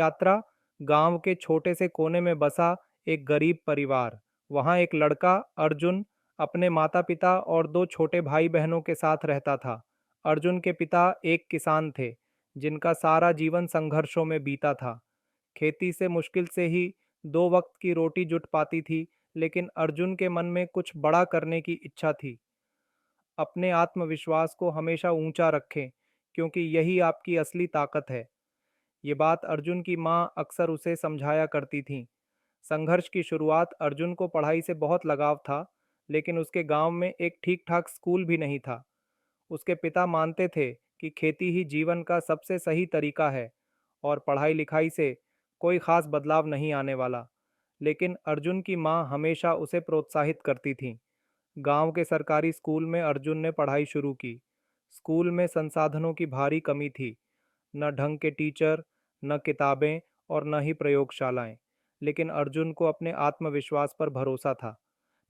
यात्रा गांव के छोटे से कोने में बसा एक गरीब परिवार। वहां एक लड़का अर्जुन अपने माता पिता और दो छोटे भाई बहनों के साथ रहता था। अर्जुन के पिता एक किसान थे जिनका सारा जीवन संघर्षों में बीता था। खेती से मुश्किल से ही दो वक्त की रोटी जुट पाती थी, लेकिन अर्जुन के मन में कुछ बड़ा करने की इच्छा थी। अपने आत्मविश्वास को हमेशा ऊंचा रखें, क्योंकि यही आपकी असली ताकत है। ये बात अर्जुन की माँ अक्सर उसे समझाया करती थीं। संघर्ष की शुरुआत अर्जुन को पढ़ाई से बहुत लगाव था, लेकिन उसके गांव में एक ठीक-ठाक स्कूल भी नहीं था। उसके पिता मानते थे कि खेती ही जीवन का सबसे सही तरीका है और पढ़ाई-लिखाई से कोई खास बदलाव नहीं आने वाला। लेकिन अर्जुन की माँ हमेशा उसे प्रोत्साहित करती थीं। गांव के सरकारी स्कूल में अर्जुन ने पढ़ाई शुरू की। स्कूल में संसाधनों की भारी कमी थी। न ढंग के टीचर, न किताबें और न ही प्रयोगशालाएं। लेकिन अर्जुन को अपने आत्मविश्वास पर भरोसा था।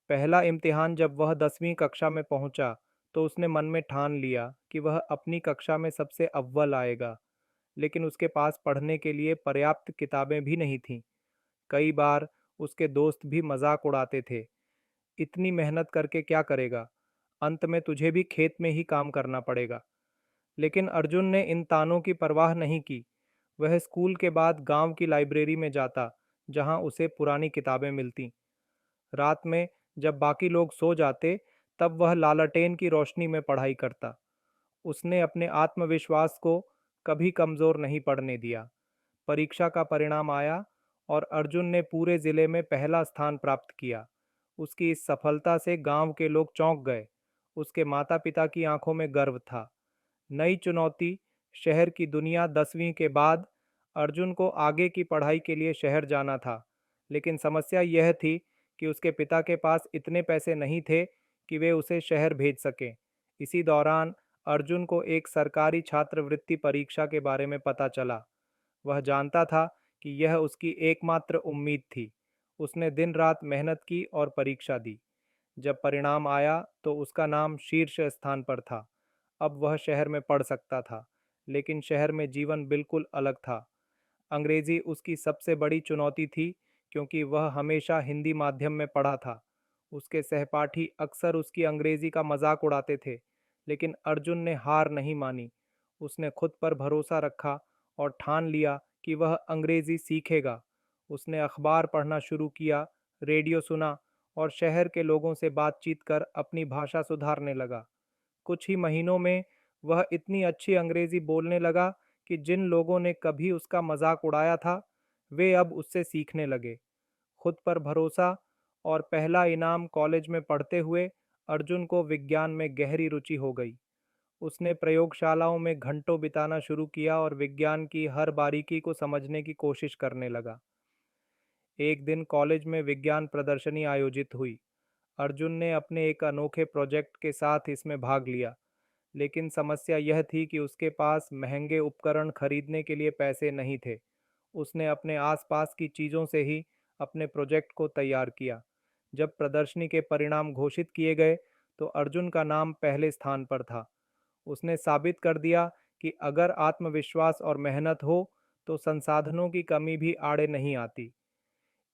पहला इम्तिहान जब वह 10वीं कक्षा में पहुंचा, तो उसने मन में ठान लिया कि वह अपनी कक्षा में सबसे अव्वल आएगा। लेकिन उसके पास पढ़ने के लिए पर्याप्त किताबें भी नहीं थीं। कई बार उसके दोस्त भी मजाक उड़ाते थे, इतनी मेहनत करके क्या करेगा, अंत में तुझे भी खेत में ही काम करना पड़ेगा। लेकिन अर्जुन ने इन तानों की परवाह नहीं की। वह स्कूल के बाद गांव की लाइब्रेरी में जाता, जहां उसे पुरानी किताबें मिलती। रात में जब बाकी लोग सो जाते, तब वह लालटेन की रोशनी में पढ़ाई करता। उसने अपने आत्मविश्वास को कभी कमजोर नहीं पड़ने दिया। परीक्षा का परिणाम आया और अर्जुन ने पूरे जिले में पहला स्थान प्राप्त किया। उसकी इस सफलता से गांव के लोग चौंक गए। उसके माता पिता की आंखों में गर्व था। नई चुनौती, शहर की दुनिया। 10वीं के बाद अर्जुन को आगे की पढ़ाई के लिए शहर जाना था, लेकिन समस्या यह थी कि उसके पिता के पास इतने पैसे नहीं थे कि वे उसे शहर भेज सकें। इसी दौरान अर्जुन को एक सरकारी छात्रवृत्ति परीक्षा के बारे में पता चला। वह जानता था कि यह उसकी एकमात्र उम्मीद थी। उसने दिन रात मेहनत की और परीक्षा दी। जब परिणाम आया तो उसका नाम शीर्ष स्थान पर था। अब वह शहर में पढ़ सकता था, लेकिन शहर में जीवन बिल्कुल अलग था। अंग्रेजी उसकी सबसे बड़ी चुनौती थी, क्योंकि वह हमेशा हिंदी माध्यम में पढ़ा था। उसके सहपाठी अक्सर उसकी अंग्रेजी का मजाक उड़ाते थे, लेकिन अर्जुन ने हार नहीं मानी। उसने खुद पर भरोसा रखा और ठान लिया कि वह अंग्रेजी सीखेगा। उसने अखबार पढ़ना शुरू किया, रेडियो सुना और शहर के लोगों से बातचीत कर अपनी भाषा सुधारने लगा। कुछ ही महीनों में वह इतनी अच्छी अंग्रेजी बोलने लगा कि जिन लोगों ने कभी उसका मजाक उड़ाया था, वे अब उससे सीखने लगे। खुद पर भरोसा और पहला इनाम कॉलेज में पढ़ते हुए अर्जुन को विज्ञान में गहरी रुचि हो गई। उसने प्रयोगशालाओं में घंटों बिताना शुरू किया और विज्ञान की हर बारीकी को समझने की कोशिश करने लगा। एक दिन कॉलेज में विज्ञान प्रदर्शनी आयोजित हुई। अर्जुन ने अपने एक अनोखे प्रोजेक्ट के साथ इसमें भाग लिया, लेकिन समस्या यह थी कि उसके पास महंगे उपकरण खरीदने के लिए पैसे नहीं थे। उसने अपने आसपास की चीज़ों से ही अपने प्रोजेक्ट को तैयार किया। जब प्रदर्शनी के परिणाम घोषित किए गए, तो अर्जुन का नाम पहले स्थान पर था। उसने साबित कर दिया कि अगर आत्मविश्वास और मेहनत हो, तो संसाधनों की कमी भी आड़े नहीं आती।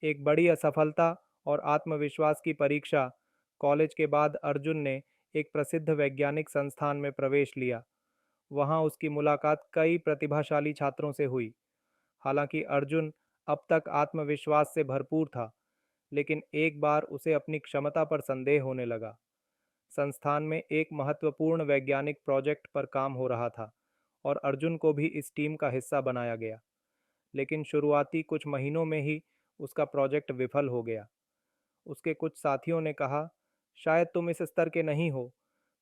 एक बड़ी असफलता और आत्मविश्वास की परीक्षा। कॉलेज के बाद अर्जुन ने एक प्रसिद्ध वैज्ञानिक संस्थान में प्रवेश लिया। वहां उसकी मुलाकात कई प्रतिभाशाली छात्रों से हुई। हालांकि अर्जुन अब तक आत्मविश्वास से भरपूर था, लेकिन एक बार उसे अपनी क्षमता पर संदेह होने लगा। संस्थान में एक महत्वपूर्ण वैज्ञानिक प्रोजेक्ट पर काम हो रहा था और अर्जुन को भी इस टीम का हिस्सा बनाया गया। लेकिन शुरुआती कुछ महीनों में ही उसका प्रोजेक्ट विफल हो गया। उसके कुछ साथियों ने कहा, शायद तुम इस स्तर के नहीं हो,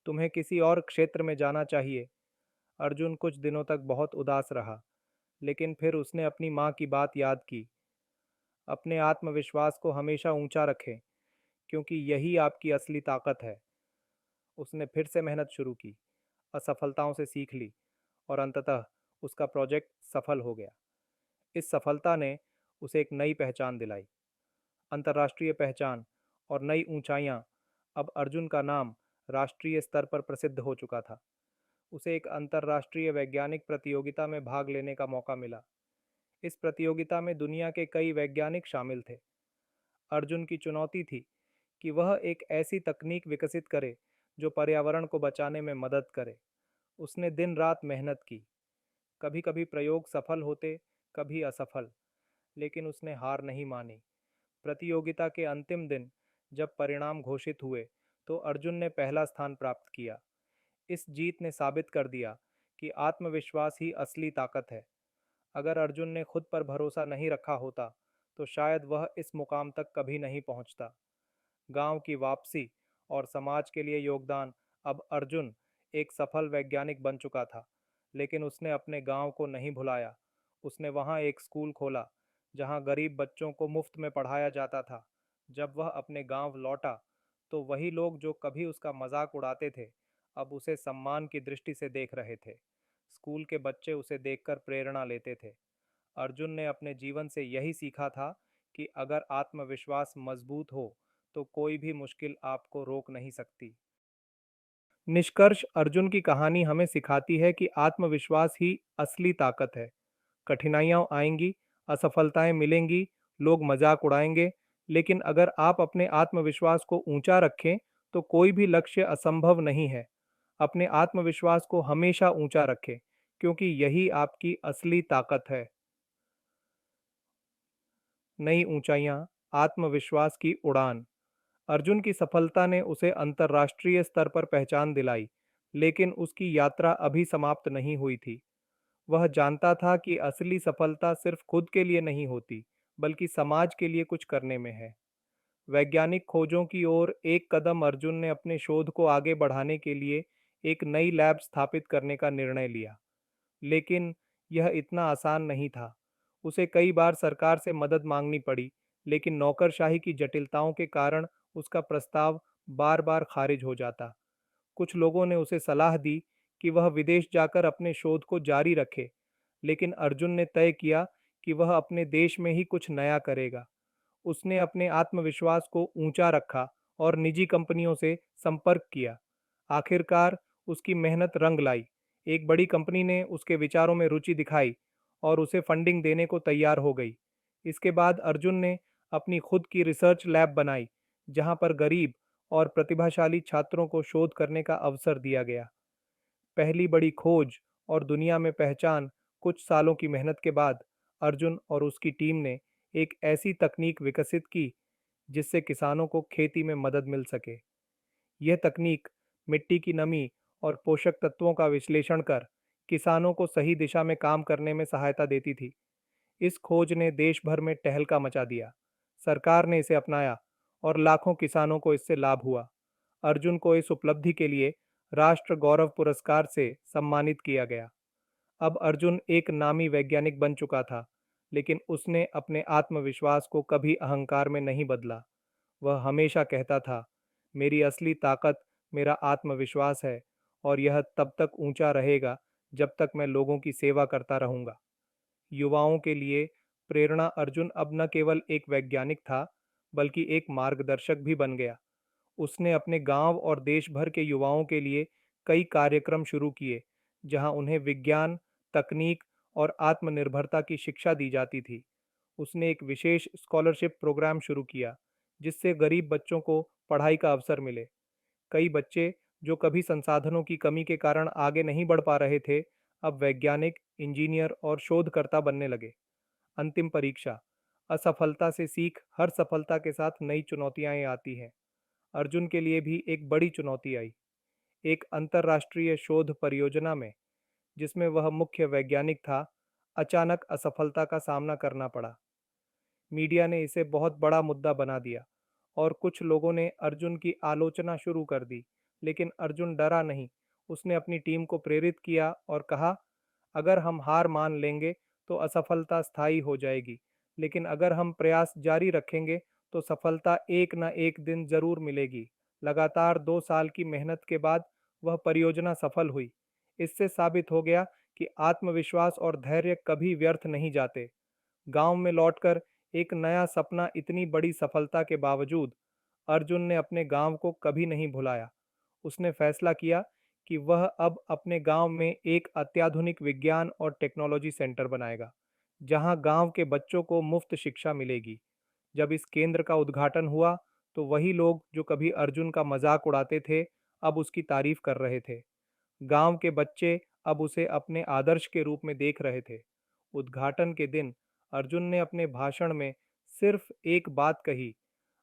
तुम्हें किसी और क्षेत्र में जाना चाहिए। अर्जुन कुछ दिनों तक बहुत उदास रहा, लेकिन फिर उसने अपनी माँ की बात याद की। अपने आत्मविश्वास को हमेशा ऊंचा रखें, क्योंकि यही आपकी असली ताकत है। उसने फिर से मेहनत शुरू की, असफलताओं से सीख ली और अंततः उसका प्रोजेक्ट सफल हो गया। इस सफलता ने उसे एक नई पहचान दिलाई, अंतर्राष्ट्रीय पहचान और नई ऊंचाइयां। अब अर्जुन का नाम राष्ट्रीय स्तर पर प्रसिद्ध हो चुका था। उसे एक अंतर्राष्ट्रीय वैज्ञानिक प्रतियोगिता में भाग लेने का मौका मिला। इस प्रतियोगिता में दुनिया के कई वैज्ञानिक शामिल थे। अर्जुन की चुनौती थी कि वह एक ऐसी तकनीक विकसित करे जो पर्यावरण को बचाने में मदद करे। उसने दिन रात मेहनत की। कभी कभी प्रयोग सफल होते, कभी असफल, लेकिन उसने हार नहीं मानी। प्रतियोगिता के अंतिम दिन जब परिणाम घोषित हुए तो अर्जुन ने पहला स्थान प्राप्त किया। इस जीत ने साबित कर दिया कि आत्मविश्वास ही असली ताकत है। अगर अर्जुन ने खुद पर भरोसा नहीं रखा होता तो शायद वह इस मुकाम तक कभी नहीं पहुंचता। गांव की वापसी और समाज के लिए योगदान। अब अर्जुन एक सफल वैज्ञानिक बन चुका था, लेकिन उसने अपने गांव को नहीं भुलाया। उसने वहां एक स्कूल खोला जहां गरीब बच्चों को मुफ्त में पढ़ाया जाता था। जब वह अपने गांव लौटा तो वही लोग जो कभी उसका मजाक उड़ाते थे अब उसे सम्मान की दृष्टि से देख रहे थे। स्कूल के बच्चे उसे देखकर प्रेरणा लेते थे। अर्जुन ने अपने जीवन से यही सीखा था कि अगर आत्मविश्वास मजबूत हो तो कोई भी मुश्किल आपको रोक नहीं सकती। निष्कर्ष, अर्जुन की कहानी हमें सिखाती है कि आत्मविश्वास ही असली ताकत है। कठिनाइयां आएंगी, असफलताएं मिलेंगी, लोग मजाक उड़ाएंगे, लेकिन अगर आप अपने आत्मविश्वास को ऊंचा रखें तो कोई भी लक्ष्य असंभव नहीं है। अपने आत्मविश्वास को हमेशा ऊंचा रखें, क्योंकि यही आपकी असली ताकत है। नई ऊंचाइयां, आत्मविश्वास की उड़ान। अर्जुन की सफलता ने उसे अंतर्राष्ट्रीय स्तर पर पहचान दिलाई, लेकिन उसकी यात्रा अभी समाप्त नहीं हुई थी। वह जानता था कि असली सफलता सिर्फ खुद के लिए नहीं होती, बल्कि समाज के लिए कुछ करने में है। वैज्ञानिक खोजों की ओर एक कदम अर्जुन ने अपने शोध को आगे बढ़ाने के लिए एक नई लैब स्थापित करने का निर्णय लिया। लेकिन यह इतना आसान नहीं था। उसे कई बार सरकार से मदद मांगनी पड़ी, लेकिन नौकरशाही की जटिलताओं के कारण उसका प्रस्ताव बार बार खारिज हो जाता। कुछ लोगों ने उसे सलाह दी कि वह विदेश जाकर अपने शोध को जारी रखे, लेकिन अर्जुन ने तय किया कि वह अपने देश में ही कुछ नया करेगा। उसने अपने आत्मविश्वास को ऊंचा रखा और निजी कंपनियों से संपर्क किया। आखिरकार उसकी मेहनत रंग लाई। एक बड़ी कंपनी ने उसके विचारों में रुचि दिखाई और उसे फंडिंग देने को तैयार हो गई। इसके बाद अर्जुन ने अपनी खुद की रिसर्च लैब बनाई, जहां पर गरीब और प्रतिभाशाली छात्रों को शोध करने का अवसर दिया गया। पहली बड़ी खोज और दुनिया में पहचान। कुछ सालों की मेहनत के बाद अर्जुन और उसकी टीम ने एक ऐसी तकनीक विकसित की जिससे किसानों को खेती में मदद मिल सके। यह तकनीक मिट्टी की नमी और पोषक तत्वों का विश्लेषण कर किसानों को सही दिशा में काम करने में सहायता देती थी। इस खोज ने देश भर में टहलका मचा दिया। सरकार ने इसे अपनाया और लाखों किसानों को इससे लाभ हुआ। अर्जुन को इस उपलब्धि के लिए राष्ट्र गौरव पुरस्कार से सम्मानित किया गया। अब अर्जुन एक नामी वैज्ञानिक बन चुका था, लेकिन उसने अपने आत्मविश्वास को कभी अहंकार में नहीं बदला। वह हमेशा कहता था, मेरी असली ताकत मेरा आत्मविश्वास है और यह तब तक ऊंचा रहेगा जब तक मैं लोगों की सेवा करता रहूंगा। युवाओं के लिए प्रेरणा। अर्जुन अब न केवल एक वैज्ञानिक था, बल्कि एक मार्गदर्शक भी बन गया। उसने अपने गांव और देश भर के युवाओं के लिए कई कार्यक्रम शुरू किए, जहां उन्हें विज्ञान, तकनीक और आत्मनिर्भरता की शिक्षा दी जाती थी। उसने एक विशेष स्कॉलरशिप प्रोग्राम शुरू किया, जिससे गरीब बच्चों को पढ़ाई का अवसर मिले। कई बच्चे जो कभी संसाधनों की कमी के कारण आगे नहीं बढ़ पा रहे थे, अब वैज्ञानिक, इंजीनियर और शोधकर्ता बनने लगे। अंतिम परीक्षा। असफलता से सीख। हर सफलता के साथ नई चुनौतियां आती हैं। अर्जुन के लिए भी एक बड़ी चुनौती आई। एक अंतर्राष्ट्रीय शोध परियोजना में, जिसमें वह मुख्य वैज्ञानिक था, अचानक असफलता का सामना करना पड़ा। मीडिया ने इसे बहुत बड़ा मुद्दा बना दिया और कुछ लोगों ने अर्जुन की आलोचना शुरू कर दी, लेकिन अर्जुन डरा नहीं। उसने अपनी टीम को प्रेरित किया और कहा, अगर हम हार मान लेंगे तो असफलता स्थायी हो जाएगी, लेकिन अगर हम प्रयास जारी रखेंगे तो सफलता एक न एक दिन जरूर मिलेगी। लगातार 2 साल की मेहनत के बाद वह परियोजना सफल हुई। इससे साबित हो गया कि आत्मविश्वास और धैर्य कभी व्यर्थ नहीं जाते। गांव में लौटकर एक नया सपना। इतनी बड़ी सफलता के बावजूद अर्जुन ने अपने गांव को कभी नहीं भुलाया। उसने फैसला किया कि वह अब अपने गांव में एक अत्याधुनिक विज्ञान और टेक्नोलॉजी सेंटर बनाएगा, जहां गांव के बच्चों को मुफ्त शिक्षा मिलेगी। जब इस केंद्र का उद्घाटन हुआ तो वही लोग जो कभी अर्जुन का मजाक उड़ाते थे, अब उसकी तारीफ कर रहे थे। गांव के बच्चे अब उसे अपने आदर्श के रूप में देख रहे थे। उद्घाटन के दिन अर्जुन ने अपने भाषण में सिर्फ एक बात कही,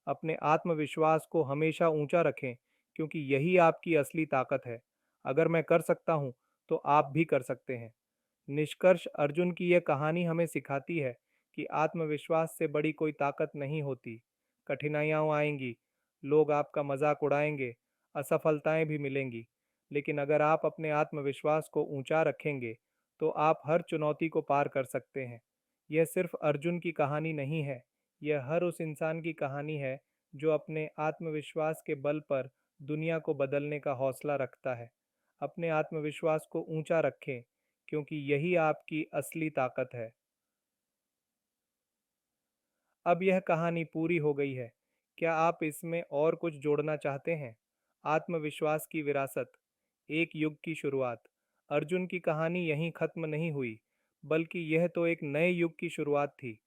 अपने आत्मविश्वास को हमेशा ऊंचा रखें, क्योंकि यही आपकी असली ताकत है। अगर मैं कर सकता हूं तो आप भी कर सकते हैं। निष्कर्ष, अर्जुन की यह कहानी हमें सिखाती है कि आत्मविश्वास से बड़ी कोई ताकत नहीं होती। कठिनाइयाँ आएंगी, लोग आपका मजाक उड़ाएंगे, असफलताएं भी मिलेंगी, लेकिन अगर आप अपने आत्मविश्वास को ऊंचा रखेंगे तो आप हर चुनौती को पार कर सकते हैं। यह सिर्फ अर्जुन की कहानी नहीं है, यह हर उस इंसान की कहानी है जो अपने आत्मविश्वास के बल पर दुनिया को बदलने का हौसला रखता है। अपने आत्मविश्वास को ऊंचा रखें, क्योंकि यही आपकी असली ताकत है। अब यह कहानी पूरी हो गई है। क्या आप इसमें और कुछ जोड़ना चाहते हैं? आत्मविश्वास की विरासत, एक युग की शुरुआत। अर्जुन की कहानी यहीं खत्म नहीं हुई, बल्कि यह तो एक नए युग की शुरुआत थी।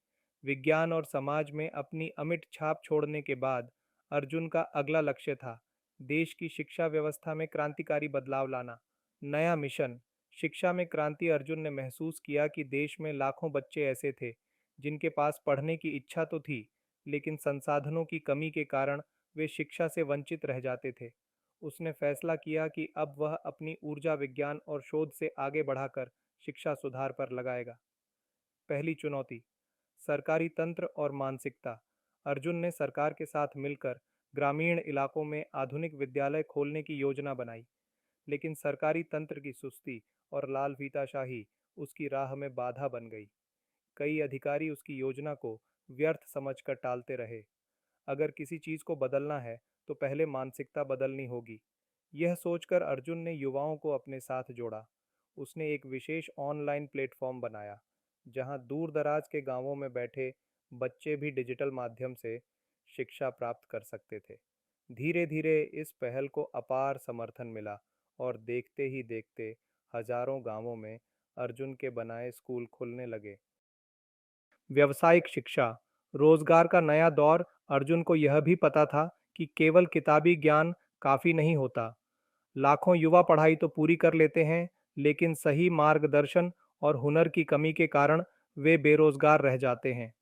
विज्ञान और समाज में अपनी अमिट छाप छोड़ने के बाद अर्जुन का अगला लक्ष्य था देश की शिक्षा व्यवस्था में क्रांतिकारी बदलाव लाना। नया मिशन, शिक्षा में क्रांति। अर्जुन ने महसूस किया कि देश में लाखों बच्चे ऐसे थे जिनके पास पढ़ने की इच्छा तो थी, लेकिन संसाधनों की कमी के कारण वे शिक्षा से वंचित रह जाते थे। उसने फैसला किया कि अब वह अपनी ऊर्जा विज्ञान और शोध से आगे बढ़ाकर शिक्षा सुधार पर लगाएगा। पहली चुनौती, सरकारी तंत्र और मानसिकता। अर्जुन ने सरकार के साथ मिलकर ग्रामीण इलाकों में आधुनिक विद्यालय खोलने की योजना बनाई, लेकिन सरकारी तंत्र की सुस्ती और लाल फीताशाही उसकी राह में बाधा बन गई। कई अधिकारी उसकी योजना को व्यर्थ समझकर टालते रहे। अगर किसी चीज को बदलना है तो पहले मानसिकता बदलनी होगी। यह सोचकर अर्जुन ने युवाओं को अपने साथ जोड़ा। उसने एक विशेष ऑनलाइन प्लेटफॉर्म बनाया जहां दूर दराज के गांवों में बैठे बच्चे भी डिजिटल माध्यम से शिक्षा प्राप्त कर सकते थे। धीरे धीरे इस पहल को अपार समर्थन मिला और देखते ही देखते हजारों गांवों में अर्जुन के बनाए स्कूल खुलने लगे। व्यावसायिक शिक्षा, रोजगार का नया दौर। अर्जुन को यह भी पता था कि केवल किताबी ज्ञान काफी नहीं होता। लाखों युवा पढ़ाई तो पूरी कर लेते हैं, लेकिन सही मार्गदर्शन और हुनर की कमी के कारण वे बेरोजगार रह जाते हैं।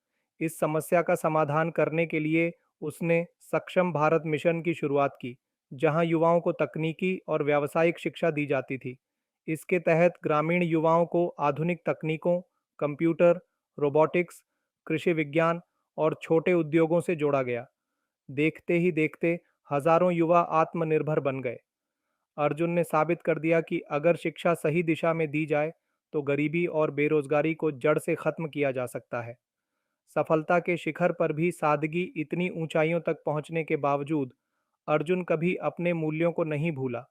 इस समस्या का समाधान करने के लिए उसने सक्षम भारत मिशन की शुरुआत की, जहां युवाओं को तकनीकी और व्यावसायिक शिक्षा दी जाती थी। इसके तहत ग्रामीण युवाओं को आधुनिक तकनीकों, कंप्यूटर, रोबोटिक्स, कृषि विज्ञान और छोटे उद्योगों से जोड़ा गया। देखते ही देखते हजारों युवा आत्मनिर्भर बन गए। अर्जुन ने साबित कर दिया कि अगर शिक्षा सही दिशा में दी जाए तो गरीबी और बेरोजगारी को जड़ से खत्म किया जा सकता है। सफलता के शिखर पर भी सादगी। इतनी ऊंचाइयों तक पहुंचने के बावजूद अर्जुन कभी अपने मूल्यों को नहीं भूला।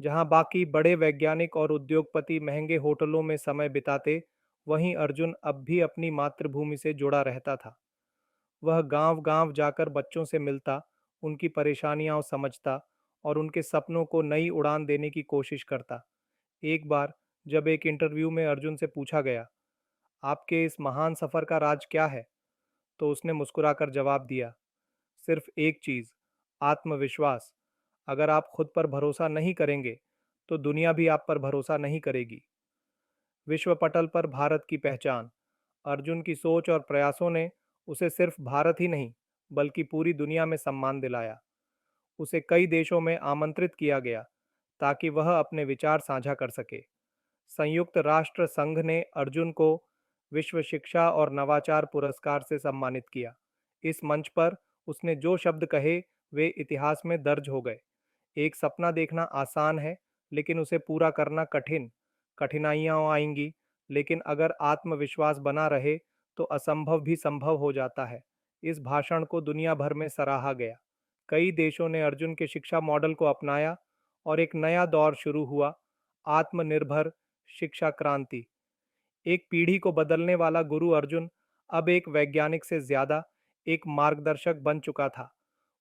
जहां बाकी बड़े वैज्ञानिक और उद्योगपति महंगे होटलों में समय बिताते, वहीं अर्जुन अब भी अपनी मातृभूमि से जुड़ा रहता था। वह गांव-गांव जाकर बच्चों से मिलता, उनकी परेशानियां समझता और उनके सपनों को नई उड़ान देने की कोशिश करता। एक बार जब एक इंटरव्यू में अर्जुन से पूछा गया, आपके इस महान सफर का राज क्या है? तो उसने मुस्कुराकर जवाब दिया, सिर्फ एक चीज, आत्मविश्वास। अगर आप खुद पर भरोसा नहीं करेंगे, तो दुनिया भी आप पर भरोसा नहीं करेगी। विश्व पटल पर भारत की पहचान। अर्जुन की सोच और प्रयासों ने उसे सिर्फ भारत ही नहीं, बल्कि पूरी दुनिया में सम्मान दिलाया। उसे कई देशों में आमंत्रित किया गया ताकि वह अपने विचार साझा कर सके। संयुक्त राष्ट्र संघ ने अर्जुन को विश्व शिक्षा और नवाचार पुरस्कार से सम्मानित किया। इस मंच पर उसने जो शब्द कहे वे इतिहास में दर्ज हो गए। एक सपना देखना आसान है, लेकिन उसे पूरा करना कठिन। कठिनाइयां आएंगी, लेकिन अगर आत्मविश्वास बना रहे तो असंभव भी संभव हो जाता है। इस भाषण को दुनिया भर में सराहा गया। कई देशों ने अर्जुन के शिक्षा मॉडल को अपनाया और एक नया दौर शुरू हुआ, आत्मनिर्भर शिक्षा क्रांति। एक पीढ़ी को बदलने वाला गुरु अर्जुन अब एक वैज्ञानिक से ज्यादा एक मार्गदर्शक बन चुका था।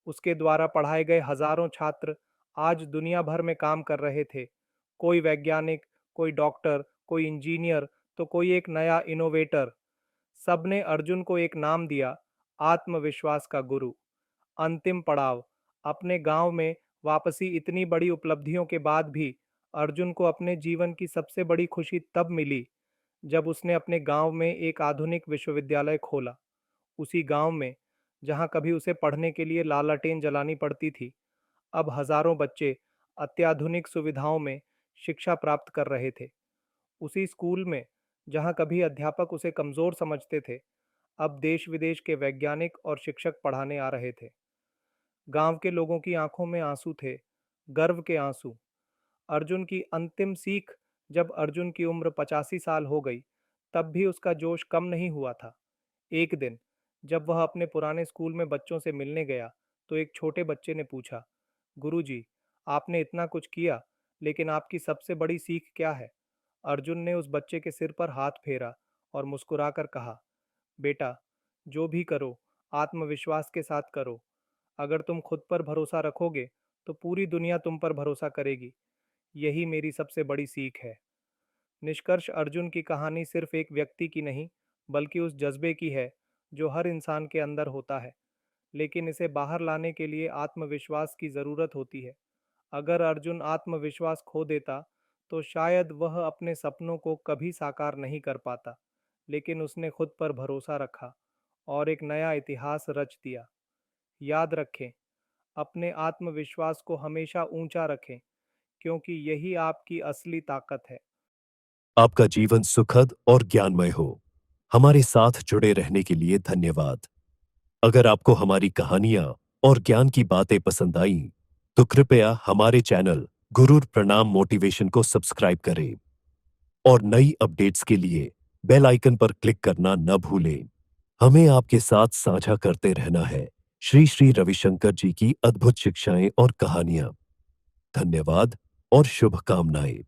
उसके द्वारा पढ़ाए गए हजारों छात्र आज दुनिया भर में काम कर रहे थे। कोई वैज्ञानिक, कोई डॉक्टर, कोई इंजीनियर, तो कोई एक नया इनोवेटर। सबने अर्जुन को एक नाम दिया, आत्मविश्वास का गुरु। अंतिम पड़ाव, अपने गांव में वापसी। इतनी बड़ी उपलब्धियों के बाद भी अर्जुन को अपने जीवन की सबसे बड़ी खुशी तब मिली जब उसने अपने गांव में एक आधुनिक विश्वविद्यालय खोला। उसी गांव में जहां कभी उसे पढ़ने के लिए लालटेन जलानी पड़ती थी, अब हजारों बच्चे अत्याधुनिक सुविधाओं में शिक्षा प्राप्त कर रहे थे। उसी स्कूल में जहां कभी अध्यापक उसे कमजोर समझते थे, अब देश विदेश के वैज्ञानिक और शिक्षक पढ़ाने आ रहे थे। गांव के लोगों की आंखों में आंसू थे, गर्व के आंसू। अर्जुन की अंतिम सीख, जब अर्जुन की उम्र 85 साल हो गई, तब भी उसका जोश कम नहीं हुआ था। एक दिन जब वह अपने पुराने स्कूल में बच्चों से मिलने गया, तो एक छोटे बच्चे ने पूछा, गुरुजी, आपने इतना कुछ किया, लेकिन आपकी सबसे बड़ी सीख क्या है? अर्जुन ने उस बच्चे के सिर पर हाथ फेरा और मुस्कुराकर कहा, बेटा, जो भी करो, आत्मविश्वास के साथ करो। अगर तुम खुद पर भरोसा रखोगे, तो पूरी दुनिया तुम पर भरोसा करेगी। यही मेरी सबसे बड़ी सीख है। निष्कर्ष, अर्जुन की कहानी सिर्फ एक व्यक्ति की नहीं, बल्कि उस जज्बे की है जो हर इंसान के अंदर होता है, लेकिन इसे बाहर लाने के लिए आत्मविश्वास की ज़रूरत होती है। अगर अर्जुन आत्मविश्वास खो देता, तो शायद वह अपने सपनों को कभी साकार नहीं कर पाता, लेकिन उसने खुद पर भरोसा रखा और एक नया इतिहास रच दिया। याद रखें, अपने आत्मविश्वास को हमेशा ऊंचा रखें, क्योंकि यही आपकी असली ताकत है। आपका जीवन सुखद और ज्ञानमय हो। हमारे साथ जुड़े रहने के लिए धन्यवाद। अगर आपको हमारी कहानियां और ज्ञान की बातें पसंद आईं, तो कृपया हमारे चैनल गुरुर प्रणाम मोटिवेशन को सब्सक्राइब करें और नई अपडेट्स के लिए बेल आइकन पर क्लिक करना न भूलें। हमें आपके साथ साझा करते रहना है श्री श्री रविशंकर जी की अद्भुत शिक्षाएं और कहानियां। धन्यवाद और शुभकामनाएं।